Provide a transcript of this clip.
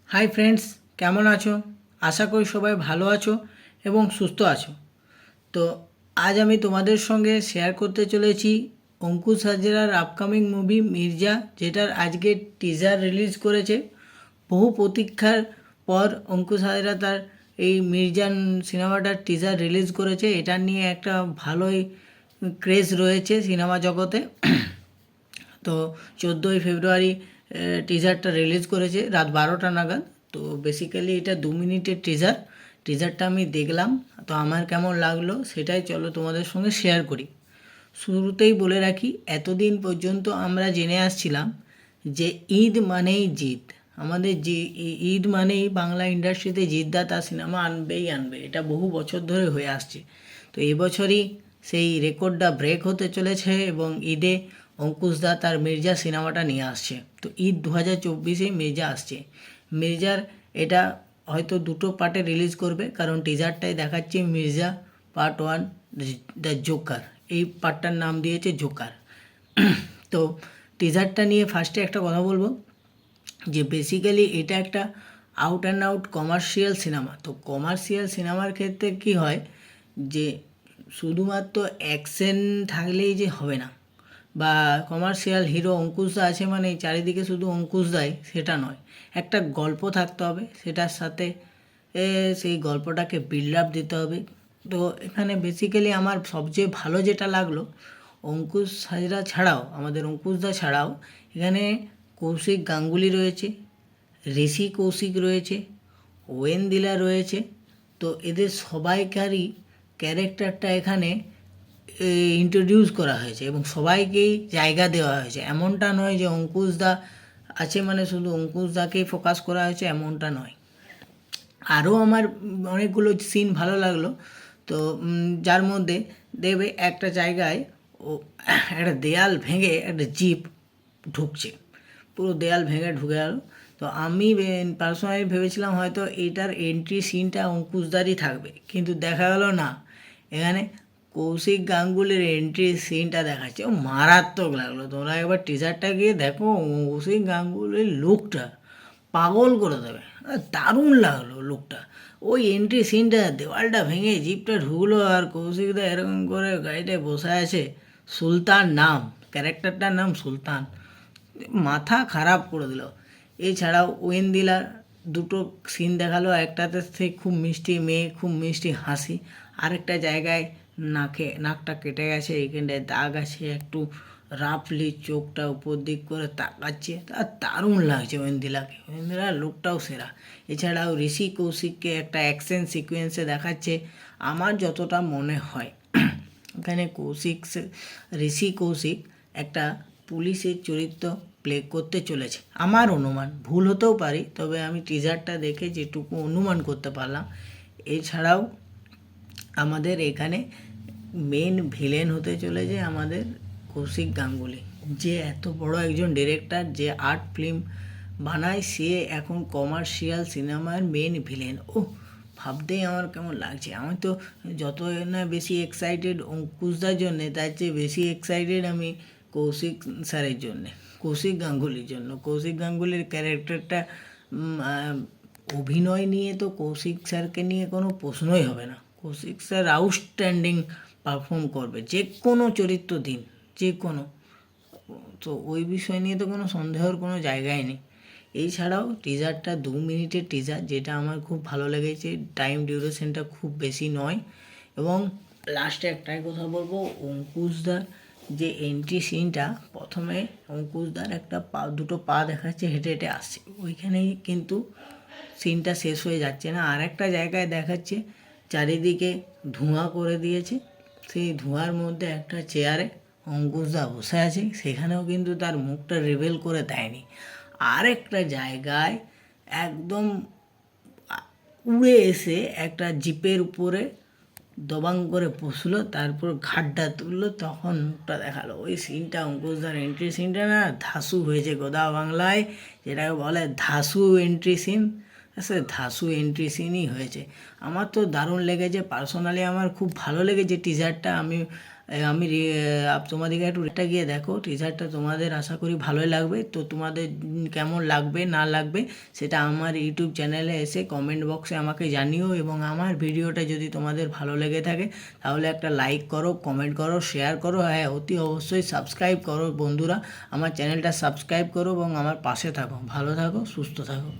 Hi friends, কেমন আছো? আশা করি সবাই ভালো আছো এবং সুস্থ আছো। তো আজ আমি তোমাদের সঙ্গে শেয়ার করতে চলেছি অঙ্কুশ হাজরার আপকামিং মুভি মির্জা, যেটার আজকে টিজার রিলিজ করেছে। বহু প্রতীক্ষার পর অঙ্কুশ হাজরা তার এই মির্জান সিনেমাটার টিজার রিলিজ করেছে। এটা নিয়ে একটা ভালোই ক্রেজ রয়েছে সিনেমা জগতে। তো 14ই ফেব্রুয়ারি টিজারটা রিলিজ করেছে রাত 12টা নাগাদ। তো বেসিক্যালি এটা 2 মিনিটের টিজারটা আমি দেখলাম। তো আমার কেমন লাগলো সেটাই চলো তোমাদের সঙ্গে শেয়ার করি। শুরুতেই বলে রাখি, এতদিন পর্যন্ত আমরা জেনে আসছিলাম যে ঈদ মানেই জিত। আমাদের যে ঈদ মানেই বাংলা ইন্ডাস্ট্রিতে জিতদা তার সিনেমা আনবেই আনবে, এটা বহু বছর ধরে হয়ে আসছে। তো এবছরই সেই রেকর্ডটা ব্রেক হতে চলেছে এবং ঈদে অঙ্কুশদা তার মির্জা সিনেমাটা নিয়ে আসছে। তো ঈদ 2024-এ মির্জা আসছে। মির্জার এটা হয়তো দুটো পার্টে রিলিজ করবে, কারণ টিজারটাই দেখাচ্ছে মির্জা পার্ট 1 দ্য জোকার। এই পার্টটার নাম দিয়েছে জোকার। তো টিজারটা নিয়ে ফার্স্টে একটা কথা বলবো যে বেসিক্যালি এটা একটা out and out commercial cinema. তো কমার্শিয়াল সিনেমার ক্ষেত্রে কি হয় যে শুধুমাত্র অ্যাকশন থাকলেই যে হবে না, বা কমার্শিয়াল হিরো অঙ্কুশদা আছে মানে চারিদিকে শুধু অঙ্কুশদাই সেটা নয়। একটা গল্প থাকতে হবে, সেটার সাথে সেই গল্পটাকে বিল্ড আপ দিতে হবে। তো এখানে বেসিক্যালি আমার সবচেয়ে ভালো যেটা লাগলো, অঙ্কুশ হাজরা ছাড়াও, আমাদের অঙ্কুশদা ছাড়াও এখানে কৌশিক গাঙ্গুলি রয়েছে, ঋষি কৌশিক রয়েছে, ওয়েন্দিলা রয়েছে। তো এদের সবাইকারই ক্যারেক্টারটা এখানে ইন্ট্রোডিউস করা হয়েছে এবং সবাইকেই জায়গা দেওয়া হয়েছে। এমনটা নয় যে অঙ্কুশদা আছে মানে শুধু অঙ্কুশদাকেই ফোকাস করা হয়েছে, এমনটা নয়। আরও আমার অনেকগুলো সিন ভালো লাগলো। তো যার মধ্যে দেখবে একটা জায়গায় ও একটা দেয়াল ভেঙে একটা জিপ ঢুকছে, পুরো দেয়াল ভেঙে ঢুকে গেল। তো আমি পার্সোনালি ভেবেছিলাম হয়তো এটার এন্ট্রি সিনটা অঙ্কুশদারই থাকবে, কিন্তু দেখা গেল না। এখানে কৌশিক গাঙ্গুলির এন্ট্রি সিনটা দেখাচ্ছে, ও মারাত্মক লাগলো। তোমরা একবার টিজারটা গিয়ে দেখো, কৌশিক গাঙ্গুলির লুকটা পাগল করে দেবে, দারুণ লাগলো লুকটা। ওই এন্ট্রি সিনটা, দেওয়ালটা ভেঙে জিপটা ঢুকলো আর কৌশিকদা এরকম করে গাড়িটায় বসে আছে। সুলতান নাম, ক্যারেক্টারটার নাম সুলতান, মাথা খারাপ করে দিল। এছাড়াও ওয়েন্দিলার দুটো সিন দেখালো, একটাতে সে খুব মিষ্টি মেয়ে, খুব মিষ্টি হাসি, আরেকটা জায়গায় নাকটা কেটে গেছে, এইখানটায় দাগ আছে, একটু রাফলি চোখটা উপর দিক করে তাকাচ্ছে। তার দারুণ লাগছে ওয়েন্দিলাকে, ওয়েন্দিলার লুকটাও সেরা। এছাড়াও ঋষি কৌশিককে একটা অ্যাকশন সিকোয়েন্সে দেখাচ্ছে। আমার যতটা মনে হয় এখানে ঋষি কৌশিক একটা পুলিশের চরিত্র প্লে করতে চলেছে। আমার অনুমান, ভুল হতেও পারি, তবে আমি টিজারটা দেখে যেটুকু অনুমান করতে পারলাম। এছাড়াও আমাদের এখানে মেন ভিলেন হতে চলেছে আমাদের কৌশিক গাঙ্গুলি, যে এত বড় একজন ডিরেক্টর, যে আর্ট ফিল্ম বানায়, সে এখন কমার্শিয়াল সিনেমার মেন ভিলেন। ও ভাবতেই আমার কেমন লাগছে। আমি তো যত না বেশি এক্সাইটেড অঙ্কুশদার জন্যে, তার চেয়ে বেশি এক্সাইটেড আমি কৌশিক স্যারের জন্যে, কৌশিক গাঙ্গুলির জন্য। কৌশিক গাঙ্গুলির ক্যারেক্টারটা অভিনয় নিয়ে তো কৌশিক স্যারকে নিয়ে কোনো প্রশ্নই হবে না। কৌশিক স্যার আউটস্ট্যান্ডিং পারফর্ম করবে, যে কোনো চরিত্র দিন, যে কোনো। তো ওই বিষয় নিয়ে তো কোনো সন্দেহের কোনো জায়গায় নেই। এছাড়াও টিজারটা 2 মিনিটের টিজার, যেটা আমার খুব ভালো লেগেছে। টাইম ডিউরেশনটা খুব বেশি নয়। এবং লাস্টে একটাই কথা বলবো, অঙ্কুশদার যে এন্ট্রি সিনটা, প্রথমে অঙ্কুশদার দুটো পা দেখাচ্ছে, হেঁটে হেঁটে আসছে, ওইখানেই কিন্তু সিনটা শেষ হয়ে যাচ্ছে না। আর একটা জায়গায় দেখাচ্ছে চারিদিকে ধোঁয়া করে দিয়েছে, সেই ধোঁয়ার মধ্যে একটা চেয়ারে অঙ্কুশদা বসে আছে, সেখানেও কিন্তু তার মুখটা রিভিল করে দেয়নি। আর একটা জায়গায় একদম উড়ে এসে একটা জিপের উপরে দবাং করে বসলো, তারপর ঘাটটা তুললো, তখন মুখটা দেখালো। ওই সিনটা, অঙ্কুশদার এন্ট্রি সিনটা না ধাসু হয়েছে গোদা বাংলায়, যেটাকে বলে ধাসু এন্ট্রি সিন। সে ধাসু এন্ট্রি সিনই হয়েছে। আমার তো দারুণ লেগেছে, পার্সোনালি আমার খুব ভালো লেগেছে টিজারটা। আমি আমি তোমাদেরকে একটু রেটটা গিয়ে দেখো, টিজারটা তোমাদের আশা করি ভালোই লাগবে। তো তোমাদের কেমন লাগবে না লাগবে সেটা আমার ইউটিউব চ্যানেলে এসে কমেন্ট বক্সে আমাকে জানিও, এবং আমার ভিডিওটা যদি তোমাদের ভালো লেগে থাকে তাহলে একটা লাইক করো, কমেন্ট করো, শেয়ার করো, হ্যাঁ অতি অবশ্যই সাবস্ক্রাইব করো বন্ধুরা। আমার চ্যানেলটা সাবস্ক্রাইব করো এবং আমার পাশে থাকো। ভালো থাকো, সুস্থ থাকো।